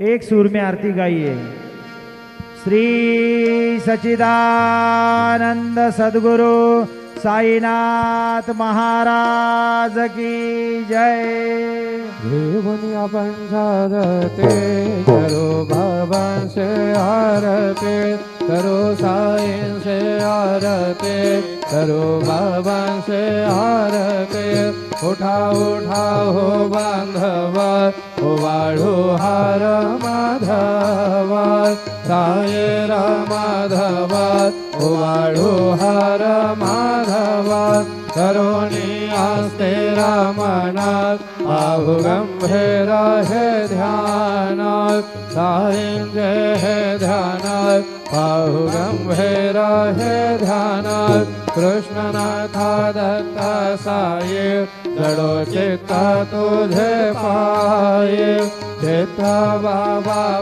एक सूर में आरती गाइए। श्री सच्चिदानंद सद्गुरु साईनाथ महाराज की जय। देवनी आपण साधते करो भवन से आरते, करो साईं से आरते, करो भवन से आरते। उठा उठा हो बांधवा, हो वाढो हार माधवा, साई माधवा, हो वाढो हार माधवा। करोनी आस्ते रामनाथ, बाहु गंभीर है ध्यानाथ, साईं जय है ध्यानाथ, बाहु गंभीर है ध्यानाथ। कृष्णनाथा दत्ता साई, जड़ो चित्त तुझे पाए, चित्त बाबा